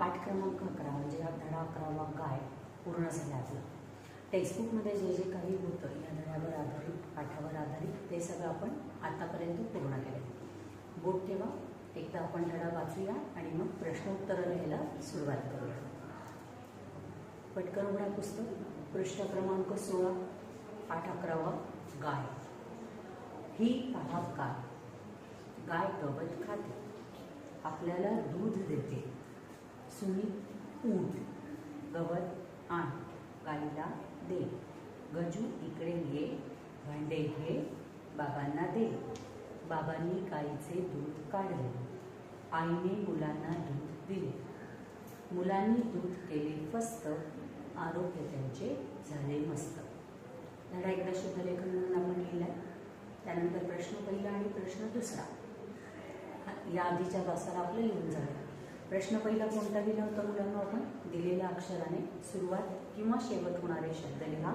पाठ क्रमांक 11 म्हणजे हा धडा 11वा गाय पूर्ण झाला आपला. टेक्स्टबुकमध्ये जे जे काही होतं या धड्यावर आधारित पाठावर आधारित ते सगळं आपण आतापर्यंत पूर्ण केलं. बोट ठेवा, एकदा आपण धडा वाचूया आणि मग प्रश्नोत्तर लिहायला सुरुवात करूया. पटकन उघडा पुस्तक, पृष्ठ क्रमांक 16, पाठ 11वा गाय. ही पहा गाय. गाय गवत खाते, आपल्याला दूध देते. सुनी ऊठ, गवत आण, गाईला दे. गजू इकडे ये, भांडे घे, बाबांना दे. बाबांनी गाईचे दूध काढले, आईने मुलांना दूध दिले. मुलांनी दूध केले फस्त, आरोग्य त्यांचे झाले मस्त. धडा एकदा शुद्ध लेखन म्हणून आपण लिहिलाय. त्यानंतर प्रश्न पहिला आणि प्रश्न दुसरा या आधीच्या तासाला आपलं लिहून झालं. प्रश्न पहिला कोणता लिहिला होता मुलांना आपण? दिलेल्या अक्षराने सुरुवात किंवा शेवट होणारे शब्द लिहा.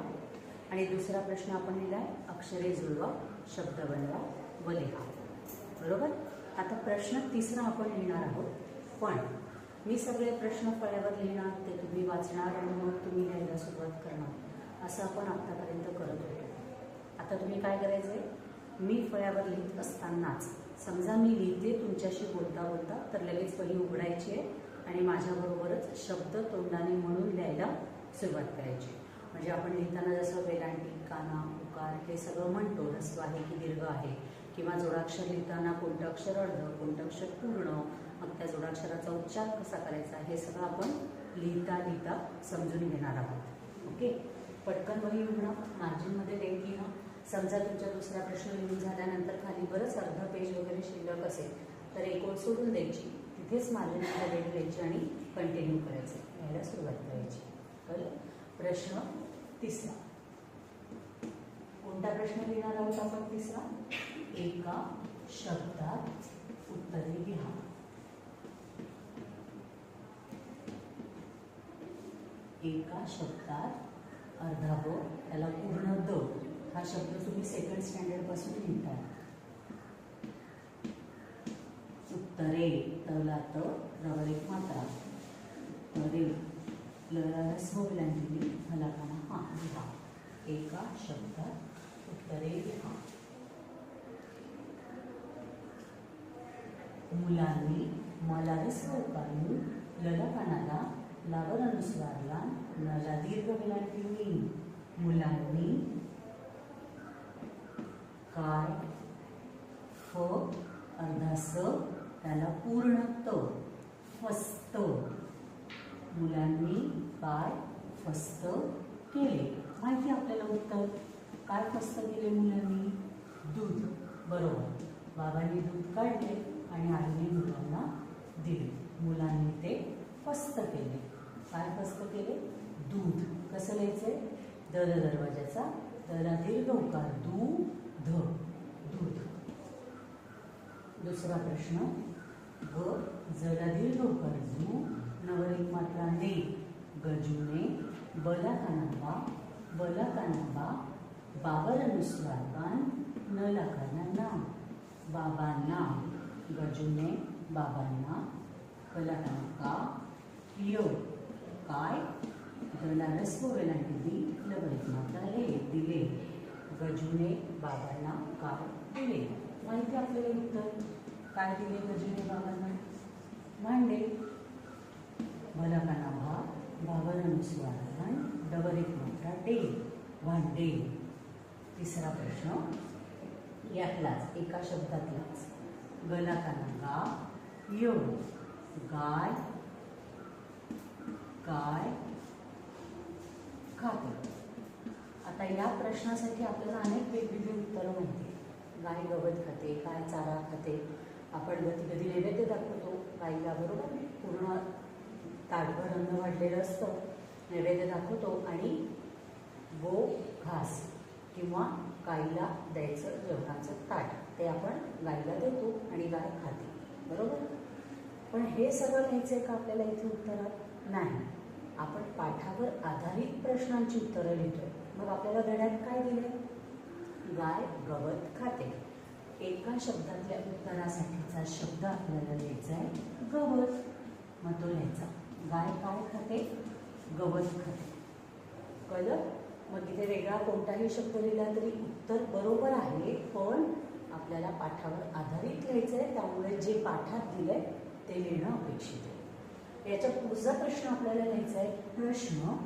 आणि दुसरा प्रश्न आपण लिहिलाय अक्षरे जुळवा, शब्द बनवा व लिहा. बरोबर. आता प्रश्न तिसरा आपण लिहिणार आहोत, पण मी सगळे प्रश्न फळ्यावर लिहिणार, ते तुम्ही वाचणार आणि मग तुम्ही लिहायला सुरुवात करणार, असं आपण आतापर्यंत करत होतो. आता तुम्ही काय करायचंय, मी फळ्यावर लिहित असतानाच समजा मी लिहिते तुमच्याशी बोलता बोलता, तर लगेच वही उघडायची आहे आणि माझ्याबरोबरच शब्द तोंडाने म्हणून लिहायला सुरुवात करायची. म्हणजे आपण लिहिताना जसं वेलांटी, काना, उकार हे सगळं म्हणतो, ह्रस्व आहे की दीर्घ आहे, किंवा जोडाक्षर लिहिताना कोणतं अक्षर अर्ध, कोणतं अक्षर पूर्ण, मग त्या जोडाक्षराचा उच्चार कसा करायचा, हे सगळं आपण लिहिता लिहिता समजून घेणार आहोत. ओके. पटकन वही उघडा, मार्जिनमध्ये डेट लिहा. समजा तुमचा दुसरा प्रश्न लिहून झाल्यानंतर खाली बरंच अर्धा पेज वगैरे शिल्लक असेल तर एक ओळ सोडून द्यायची, तिथेच मार्जिनमध्ये डेट द्यायची आणि कंटिन्यू करायचं, यायला सुरुवात करायची. कळलं. प्रश्न तिसरा कोणता प्रश्न लिहिणार आहोत आपण? तिसरा. एका शब्दात उत्तरे लिहा. एका शब्दात अर्धा ब, त्याला पूर्ण द हा शब्द तुम्ही सेकंड स्टँडर्ड पासून लिहिताय. उत्तरे, तला त, रवर एक मात्रा, तरे, लला रस्व विलांटी, हला काना हा लिहा. एका शब्दात उत्तरे लिहा. मुलांनी मला रस्व उकारून, लला कानाला लावर अनुस्वारला, नला दीर्घ विलांटी मी. मुलांनी काय, फ अर्धा स, त्याला पूर्ण त, फस्त. मुलांनी काय फस्त केले. माहिती आपल्याला उत्तर. काय फस्त केले मुलांनी? दूध. बरोबर. बाबांनी दूध काढले आणि आईने मुलांना दिले. मुलांनी ते फस्त केले. काय फस्त केले? दूध. कसं लिहायचंय? द दरवाजाचा दला दीर्घ उकार, दूध, दूध. दुसरा प्रश्न. ग जला दीर्घ उकार, जू, नवर एक मात्रा ने. गजूने बला काना बा, बाबर अनुस्वार बान, न लाकाना ना, बाबांना. गजूने बाबांना, कला काना का, यो काय, दला रस्व वेलांटी दी, लवर एक मात्रा ले, दिले. गजूने बाबांना काय दिले. माहिती आपल्याला उत्तर. काय दिले गजूने बाबांना? भांडे. भला काना भा, बाबर अनुस्वार, डबर एक मात्रा डे, भांडे. तिसरा प्रश्न यातलाच एका शब्दातलाच. गला काना गा, यो गाय, गाय खाते. आता या प्रश्नासाठी आपल्याला अनेक वेगवेगळी उत्तरं माहिती. गाय गवत खाते, गाय चारा खाते. आपण कधी कधी नैवेद्य दाखवतो गाईला, बरोबर. पूर्ण ताटभर अन्न वाढलेलं असतं, नैवेद्य दाखवतो आणि गो घास किंवा गाईला द्यायचं जेवणाचं ताट, ते आपण गाईला देतो आणि गाय खाते. बरोबर. पण हे सगळं लिहायचंय का आपल्याला इथे उत्तरात? नाही. आपण पाठावर आधारित प्रश्नांची उत्तरं लिहितोय. मग आपल्याला धड्यात काय दिले? गाय गवत खाते. एका शब्दातल्या उत्तरासाठीचा शब्द आपल्याला लिहायचा आहे गवत. मग तो लिहायचा. गाय काय खाते? गवत खाते. कळलं? मग इथे वेगळा कोणताही शब्द लिहिला तरी उत्तर बरोबर आहे, पण आपल्याला पाठावर आधारित लिहायचं आहे, त्यामुळे जे पाठात दिलंय ते लिहिणं अपेक्षित आहे. याच्या पुढचा प्रश्न आपल्याला लिहायचा आहे. प्रश्न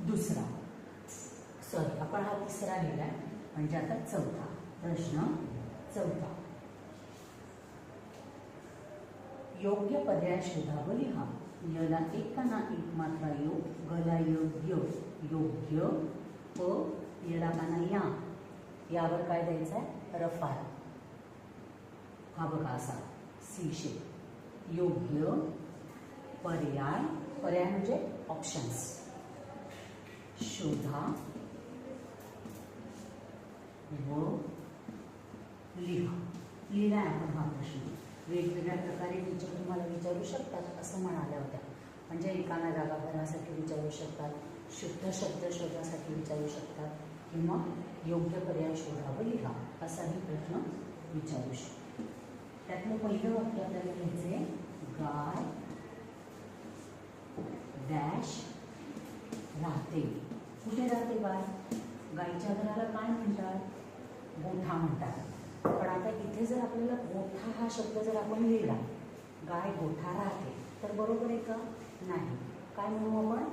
दुसरा, सॉरी आपण हा तिसरा लिहिलाय, म्हणजे आता चौथा. प्रश्न चौथा. योग्य पर्याय शोधा व लिहा. यला एक काना एक मात्रा योग, गला योग्य योग्य, प यला काना या, यावर काय द्यायचं आहे? रफार. हा बघा असा सीशे. योग्य पर्याय, पर्याय म्हणजे ऑप्शन्स, शोधा व लिहा. लिहिलाय आपण हा प्रश्न. वेगवेगळ्या प्रकारे टीचर तुम्हाला विचारू शकतात असं म्हणाल्या होत्या. म्हणजे रिकाम्या जागा भरण्यासाठी विचारू शकतात, शुद्ध शब्द शोधण्यासाठी विचारू शकतात, किंवा योग्य पर्याय शोधा व लिहा असाही प्रश्न विचारू शकतात. त्यातलं पहिलं वाक्य आपल्याला लिहायचं आहे. गाय डॅश राहते. कुठे राहते गाय? गायीच्या घराला काय म्हणतात? गोठा म्हणतात. पण आता इथे जर आपल्याला गोठा हा शब्द जर आपण लिहिला, गाय गोठा राहते, तर बरोबर आहे का? नाही. काय म्हणू आपण?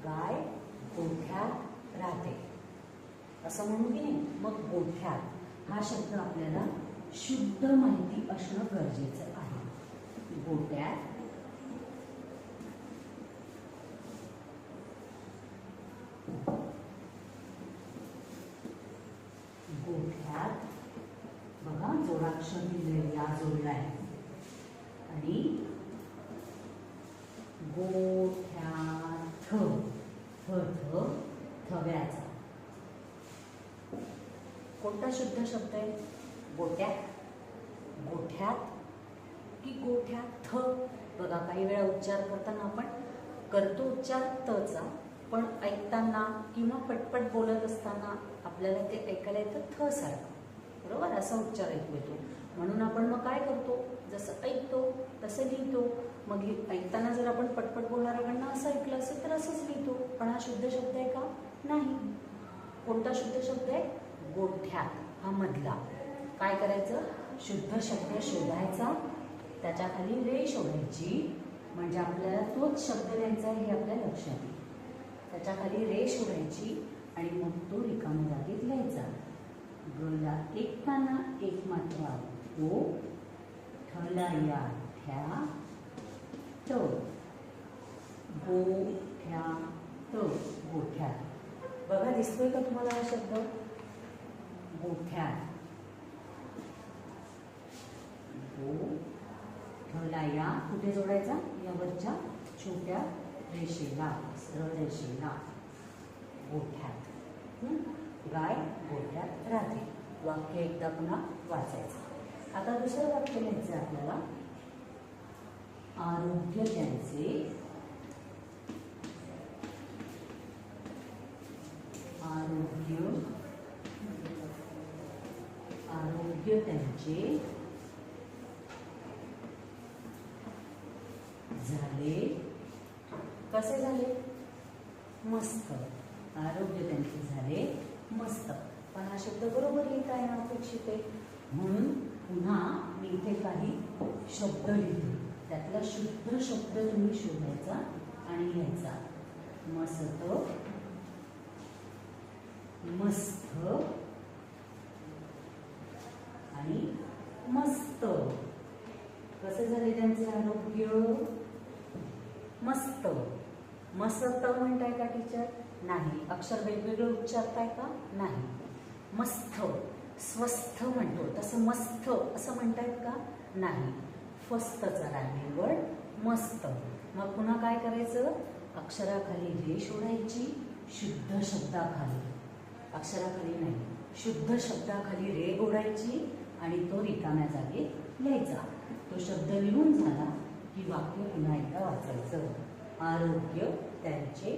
गाय गोठ्यात राहते असं म्हणू की नाही? मग गोठ्यात हा शब्द आपल्याला शुद्ध माहिती असणं गरजेचं आहे. गोठ्यात गोठ्यात बघा जोडाक्षर दिले, या जोडलाय. आणि गोठ्यात, थ थ थव्याचा. कोणता शुद्ध शब्द आहे? गोट्यात, गोठ्यात की गोठ्यात? थ. बघा काही वेळा उच्चार करताना आपण करतो उच्चार तचा, पण ऐकताना किंवा पटपट बोलत असताना आपल्याला ते ऐकायला येतं थ सारखं, बरोबर? असा उच्चार ऐकू येतो. म्हणून आपण मग काय करतो? जसं ऐकतो तसं लिहितो. मग ऐकताना जर आपण पटपट बोलणाऱ्याकडनं असं ऐकलं असेल तर असंच लिहितो. पण हा शुद्ध शब्द आहे का? नाही. कोणता शुद्ध शब्द आहे? गोठ्यात हा मधला. काय करायचं? शुद्ध शब्द शोधायचा, त्याच्या खाली रे शोधायची, म्हणजे आपल्याला तोच शब्द लिहायचा हे आपल्या लक्षात येईल. त्याच्या खाली रे शोधायची आणि मग तो रिकाम्या जागेत लिहायचा. गला एक काना एक मात्रा तो, ठला या ठ्या त, गोठ्यात, गोठ्यात. बघा दिसतोय का तुम्हाला हा शब्द? गोठ्यात. ठला या कुठे जोडायचा? या वरच्या छोट्या रेषेला, सरळ रेषेला. गोठ्यात. गाय गोठ्यात राहते. वाक्य एकदा पुन्हा वाचायचं. आता दुसरं वाक्य लिहायचं आपल्याला. आरोग्य त्यांचे, आरोग्य आरोग्य त्यांचे झाले. कसे झाले? मस्त. आरोग्य त्यांचे झाले मस्त. पण हा शब्द बरोबर लिहिता येणं अपेक्षित आहे. म्हणून पुन्हा मी इथे काही शब्द लिहिले, त्यातला शुद्ध शब्द तुम्ही शोधायचा आणि लिहायचा. मस्त, मस्त आणि मस्त. कसे झाले त्यांचे आरोग्य? मस्त. मस्त म्हणताय का टीचर? नाही. अक्षर वेगवेगळे उच्चारताय का? नाही. मस्त, स्वस्थ म्हणतो तसं मस्त असं म्हणतायत का? नाही. फस्तचा राहिली वर्ड मस्त. मग पुन्हा काय करायचं? अक्षराखाली रे शोधायची, शुद्ध शब्दाखाली, अक्षराखाली नाही, शुद्ध शब्दाखाली रे ओढायची आणि तो रिकाम्या जागेत लिहायचा. तो शब्द लिहून झाला की वाक्य पुन्हा एकदा वाचायचं. आरोग्य त्यांचे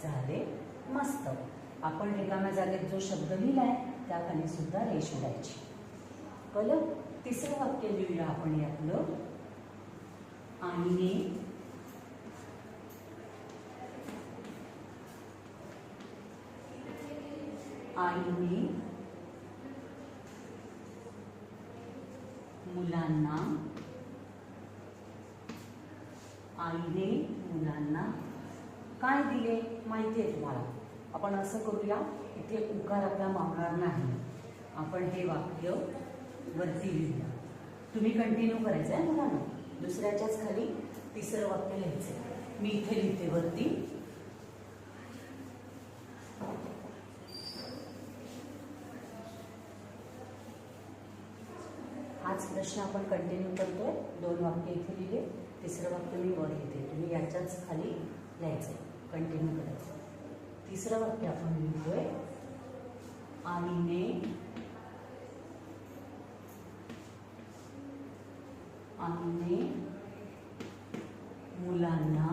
झाले मस्त. आपण रिकाम्या जागेत जो शब्द लिहिलाय त्याखाली सुद्धा रे शोधायची. कळलं? तिसरं वाक्य लिहूया आपण यातलं. आईने आईने मुलांना काय दिले माहिती आहे तुम्हाला. आपण असं करूया, इथे उकार आपला मावणार नाही. आपण हे वाक्य वरती लिहूया. तुम्ही कंटिन्यू करायचं आहे मुलांना. दुसऱ्याच्याच खाली तिसरं वाक्य लिहायचं. मी इथे लिहिते वरती. हाच प्रश्न आपण कंटिन्यू करतोय. 2 वाक्य इथे लिहिले, तिसरं वाक्य मी वर लिहिते. तुम्ही याच्याच खाली लिहायचं, कंटिन्यू करायचं. तिसरं वाक्य आपण लिहितोय, आईने मुलांना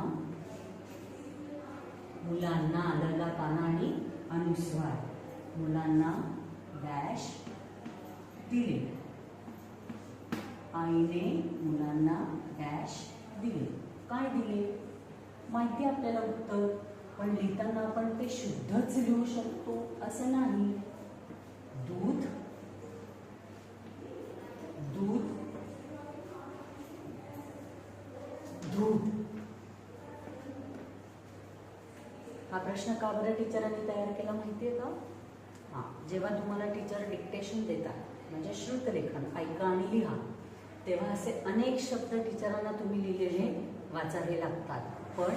आलेला पाना आणि अनुस्वार, मुलांना डॅश दिले. आईने मुलांना डॅश दिले. काय दिले माहिती आपल्याला उत्तर, पण लिहिताना आपण ते शुद्धच लिहू शकतो असं नाही. दूध हा प्रश्न का बरं टीचरांनी तयार केला माहिती आहे का? जेव्हा तुम्हाला टीचर डिक्टेशन देतात म्हणजे श्रुतलेखन ऐका आणि लिहा, तेव्हा असे अनेक शब्द टीचरांना तुम्ही लिहिलेले वाचावे लागतात. पण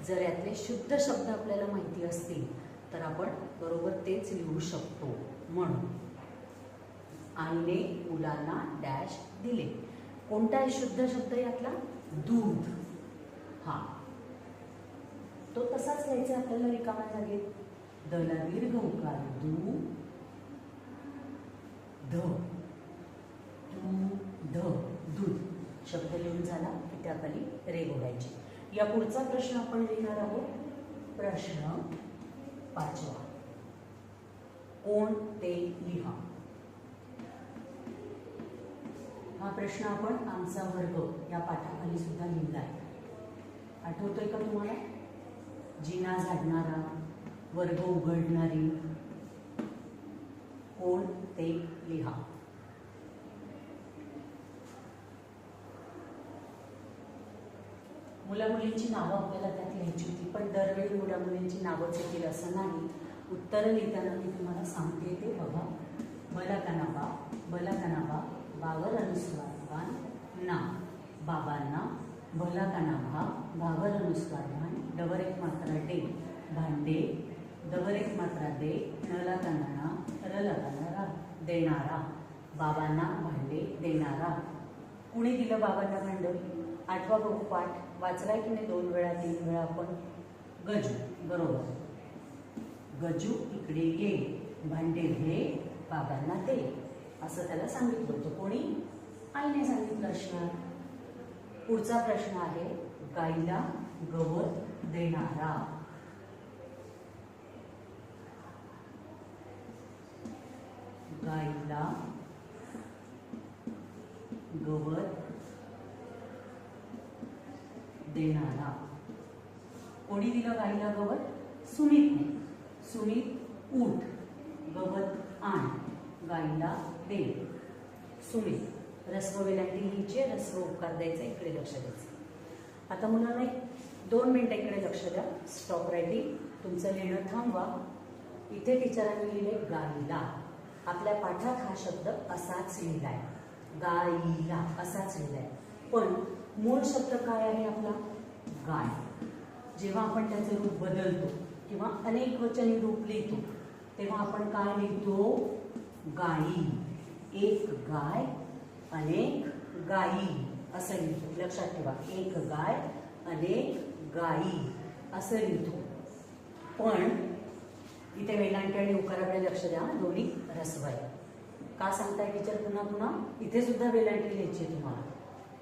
जर यातले शुद्ध शब्द आपल्याला माहिती असतील तर आपण बरोबर तेच लिहू शकतो. म्हणून आईने मुलांना डॅश दिले. कोणता आहे शुद्ध शब्द यातला? दूध. तो तसाच लिहायचा आपल्याला रिकाम्या जागेत. दला दीर्घ उकार दू ध दूध शब्द लिहून झाला की त्याखाली रे बोलायची. या पुढचा प्रश्न आपण लिहिणार आहोत. प्रश्न 5वा. कोण ते लिहा. हा प्रश्न आपण आमचा वर्ग या पाठाखाली सुद्धा लिहिला आहे. आठवतोय का तुम्हाला? जिना झाडणारा, वर्ग उघडणारी, कोण ते लिहा. मुला मुलींची नावं आपल्याला त्यात लिहायची होती, पण दरवेळी मुला मुलींची नावंच येतील असं नाही. उत्तर लिहिताना मी तुम्हाला सांगते ते बघा. बला कनाबा बावर अनुस्वार बान ना, बाबांना भला कनाबा बावर अनुस्वार बान, डवर एक मात्रा डे, भांडे डवर एक मात्रा दे, नला कनाना रला कनारा, देणारा, बाबांना भांडे देणारा. कुणी दिलं बाबांना भांडं? 8वा बघू पाठ वाचलाय की नाही? 2 वेळा 3 वेळा आपण. गजू. बरोबर. गजू इकडे ये, भांडे घे, बाबांना दे असं त्याला सांगितलं होतं. कोणी? आईने सांगितलं असणार. पुढचा प्रश्न आहे, गाईला गवत देणारा. गाईला गवत देणारा. कोणी दिलं गाईला गवत? सुमितने. सुमित उठ, गवत आण, गाईला दे. सुमित. रस्व वेलांटी लिहायची, रस्व उपकार द्यायचा. इकडे लक्ष द्यायचं. आता मुलांना 2 मिनिटं इकडे लक्ष द्या. Stop writing. तुमचं लिहिणं थांबवा. इथे टीचरांनी लिहिले गाईला. आपल्या पाठात हा शब्द असाच लिहिलाय, गाईला असाच लिहिलाय. पण मूळ शब्द काय आहे आपला? गाय. जेव्हा आपण त्याचे रूप बदलतो किंवा अनेक वचनी रूप लिहितो तेव्हा आपण काय लिहितो? गाई. एक गाय अनेक गाई असं लिहितो. लक्षात ठेवा, एक गाय अनेक गाई असं लिहितो. पण इथे वेलांटी आणि उकाराकडे लक्ष द्या. दोन्ही ऱ्हस्व आहे. का सांगताय टीचर पुन्हा पुन्हा? इथे सुद्धा वेलांटी लिहायची तुम्हाला.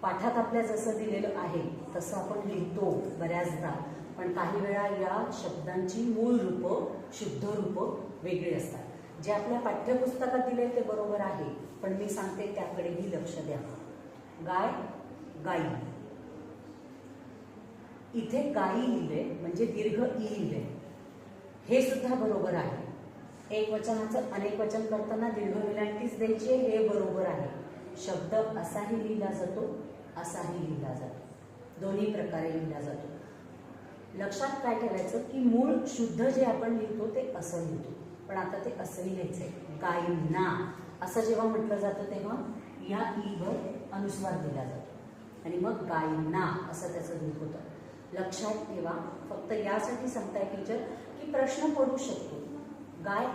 पाठात आपल्या जसं दिलेलं आहे तसं आपण लिहितो बऱ्याचदा, पण काही वेळा या शब्दांची मूळ रूपं, शुद्ध रूपं वेगळी असतात. जे आपल्या पाठ्यपुस्तकात दिले ते बरोबर आहे, पण मी सांगते त्याकडेही लक्ष द्या. गाय, गाई. इथे गाई लिहिले म्हणजे दीर्घ ई लिहिले, हे सुद्धा बरोबर आहे. एक वचनाचं अनेक वचन करताना दीर्घ वेलांटीच द्यायची, हे बरोबर आहे. शब्द असाही लिहिला जातो, असाही लिहिला जातो, दोन्ही प्रकारे लिहिला जातो. लक्षात काय ठेवायचं की मूळ शुद्ध जे आपण लिहितो ते असं लिहितो, पण आता ते असंही लिहायचंय. गायींना असं जेव्हा म्हटलं जातं तेव्हा या ईवर अनुस्वार दिला जातो आणि मग गायींना असं त्याचं रूप होतं. लक्षात ठेवा. फक्त यासाठी सांगताय टीचर की प्रश्न पडू शकतो. गाय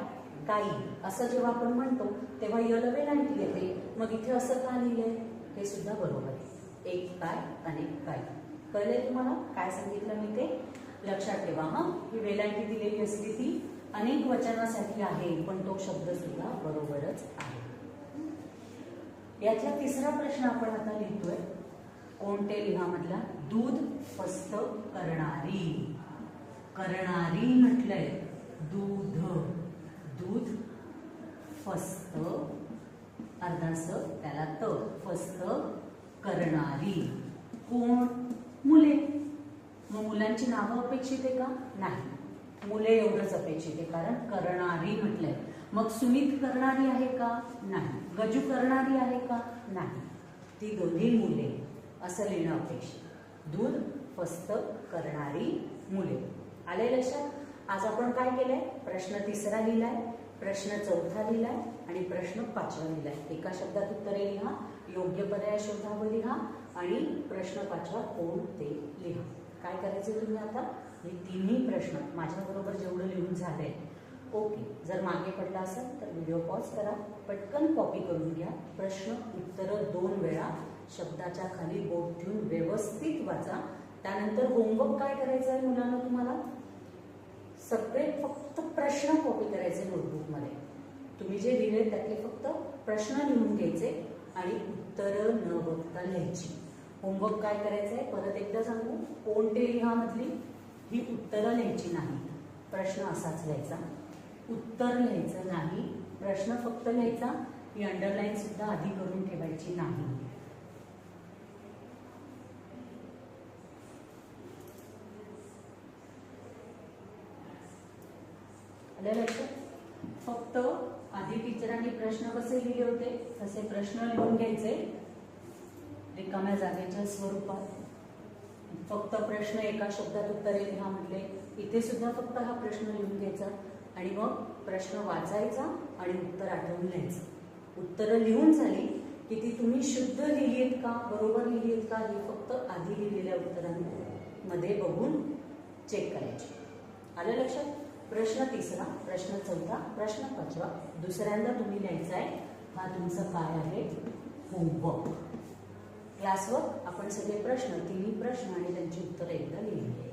गाई असं जेव्हा आपण म्हणतो तेव्हा य ला वेलांटी येते, मग इथे असं का लिहिलंय हे सुद्धा बरोबर आहे. एक गाय अनेक गाय. कळले तुम्हाला काय सांगितलं मी ते? लक्षात ठेवा. ही वेलांटी दिलेली असली ती अनेक वचनासाठी आहे, पण तो शब्द सुद्धा बरोबरच आहे. यातला तिसरा प्रश्न आपण आता लिहितोय. कोणते लिहा मधला? दूध फस्त करणारी. करणारी म्हटलंय. दूध दूध फस्त अर्धास त्याला त फस्त करणारी कोण? मुले. मग मुलांची नावं अपेक्षित आहे का? नाही, मुले एवढंच अपेक्षित आहे, कारण करणारी म्हटलंय. मग सुमित करणारी आहे का? नाही. गजू करणारी आहे का? नाही. ती दोन्ही मुले असं लिहिणं अपेक्षित. दूध फस्त करणारी मुले. आले लक्षात? आज आपण काय केलंय? प्रश्न तिसरा लिहिलाय, प्रश्न चौथा लिहिलाय आणि प्रश्न पाचवा लिहिलाय. एका शब्दात उत्तरे लिहा, योग्य पर्याय शोधावं लिहा आणि प्रश्न पाचवा कोण ते लिहा. काय करायचं तुम्ही आता? हे तिन्ही प्रश्न माझ्याबरोबर जेवढं लिहून झालंय ओके. जर मागे पडला असेल तर व्हिडिओ पॉज करा, पटकन कॉपी करून घ्या. प्रश्न उत्तरं 2 वेळा शब्दाच्या खाली बोट ठेवून व्यवस्थित वाचा. त्यानंतर होमवर्क काय करायचं आहे मुलांना? तुम्हाला सगळे फक्त प्रश्न कॉपी करायचे नोटबुकमध्ये. तुम्ही जे लिहिले त्यातले फक्त प्रश्न लिहून घ्यायचे आणि उत्तरं न बघता लिहायची. होमवर्क काय करायचं आहे परत एकदा सांगू. कोणते लिहा मधली ही उत्तरं लिहायची नाही, प्रश्न असाच लिहायचा. उत्तर लिहायचं नाही, प्रश्न फक्त लिहायचा. ही अंडरलाईन सुद्धा आधी करून ठेवायची नाही. आलं लक्षात? फक्त आधी टीचरांनी प्रश्न कसे लिहिले होते तसे प्रश्न लिहून घ्यायचे रिकाम्या जागेच्या स्वरूपात. फक्त प्रश्न एका शब्दात उत्तरे लिहा म्हटले, इथे सुद्धा फक्त हा प्रश्न लिहून घ्यायचा आणि मग प्रश्न वाचायचा आणि उत्तर आठवून लिहायचं. उत्तरं लिहून झाली की ती तुम्ही शुद्ध लिहिली आहेत का, बरोबर लिहिली आहेत का, हे फक्त आधी लिहिलेल्या उत्तरांमध्ये बघून चेक करायचे. आलं लक्षात? प्रश्न तिसरा, प्रश्न चौथा, प्रश्न पाचवा दुसऱ्यांदा तुम्ही लिहायचा आहे. हा तुमचा काय आहे? होमवर्क. क्लासवर आपण सगळे प्रश्न, तिन्ही प्रश्न आणि त्यांची उत्तरं एकदा लिहिली.